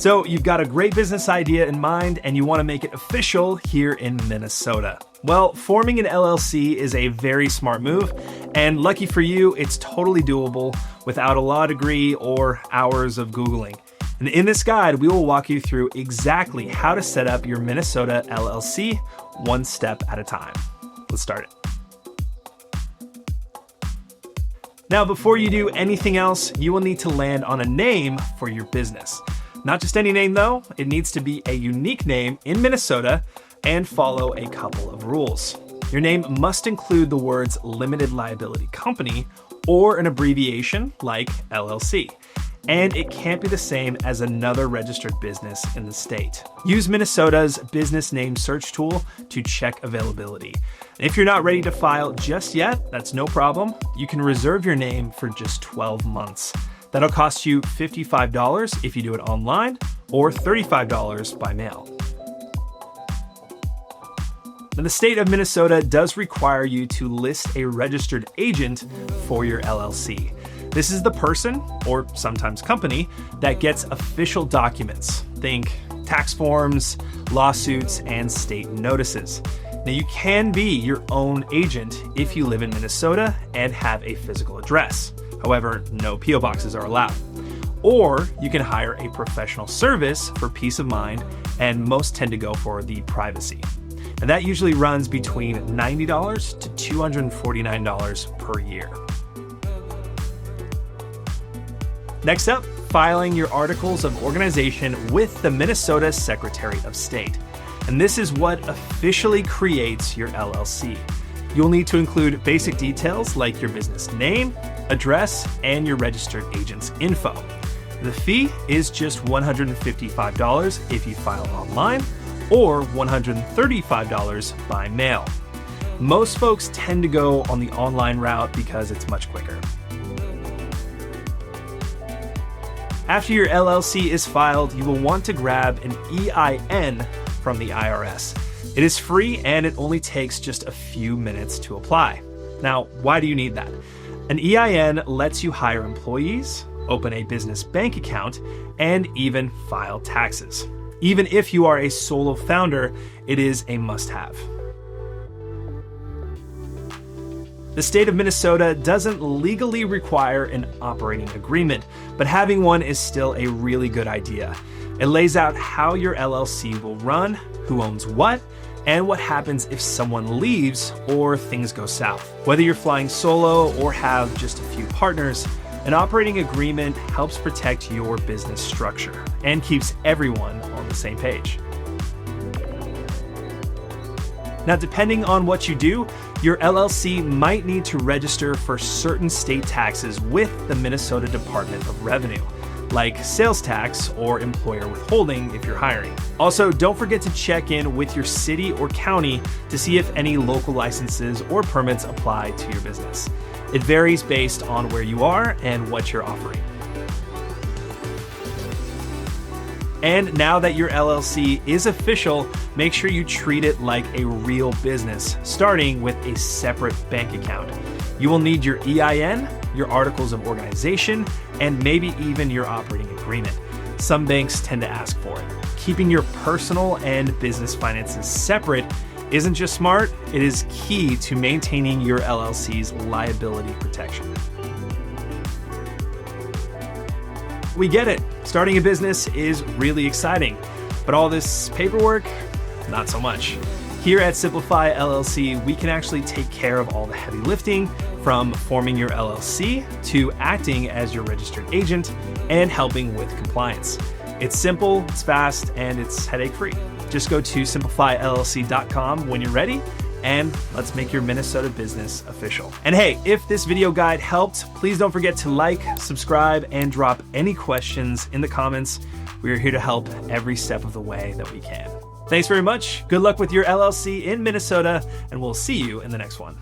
So you've got a great business idea in mind and you want to make it official here in Minnesota. Well, forming an LLC is a very smart move, and lucky for you, it's totally doable without a law degree or hours of Googling. And in this guide, we will walk you through exactly how to set up your Minnesota LLC one step at a time. Let's start it. Now, before you do anything else, you will need to land on a name for your business. Not just any name though, it needs to be a unique name in Minnesota and follow a couple of rules. Your name must include the words limited liability company or an abbreviation like LLC. And it can't be the same as another registered business in the state. Use Minnesota's business name search tool to check availability. If you're not ready to file just yet, that's no problem. You can reserve your name for just 12 months. That'll cost you $55 if you do it online or $35 by mail. Now, the state of Minnesota does require you to list a registered agent for your LLC. This is the person, or sometimes company, that gets official documents. Think tax forms, lawsuits, and state notices. Now, you can be your own agent if you live in Minnesota and have a physical address. However, no PO boxes are allowed. Or you can hire a professional service for peace of mind, and most tend to go for the privacy. And that usually runs between $90 to $249 per year. Next up, filing your articles of organization with the Minnesota Secretary of State. And this is what officially creates your LLC. You'll need to include basic details like your business name, address, and your registered agent's info. The fee is just $155 if you file online, or $135 by mail. Most folks tend to go on the online route because it's much quicker. After your LLC is filed, you will want to grab an EIN from the IRS. It is free and it only takes just a few minutes to apply. Now, why do you need that? An EIN lets you hire employees, open a business bank account, and even file taxes. Even if you are a solo founder, it is a must-have. The state of Minnesota doesn't legally require an operating agreement, but having one is still a really good idea. It lays out how your LLC will run, who owns what, and what happens if someone leaves or things go south. Whether you're flying solo or have just a few partners, an operating agreement helps protect your business structure and keeps everyone on the same page. Now, depending on what you do, your LLC might need to register for certain state taxes with the Minnesota Department of Revenue, like sales tax or employer withholding if you're hiring. Also, don't forget to check in with your city or county to see if any local licenses or permits apply to your business. It varies based on where you are and what you're offering. And now that your LLC is official, make sure you treat it like a real business, starting with a separate bank account. You will need your EIN, your articles of organization, and maybe even your operating agreement. Some banks tend to ask for it. Keeping your personal and business finances separate isn't just smart, it is key to maintaining your LLC's liability protection. We get it. Starting a business is really exciting, but all this paperwork, not so much. Here at Simplify LLC, we can actually take care of all the heavy lifting, from forming your LLC to acting as your registered agent and helping with compliance. It's simple, it's fast, and it's headache-free. Just go to simplifyllc.com when you're ready, and let's make your Minnesota business official. And hey, if this video guide helped, please don't forget to like, subscribe, and drop any questions in the comments. We are here to help every step of the way that we can. Thanks very much. Good luck with your LLC in Minnesota, and we'll see you in the next one.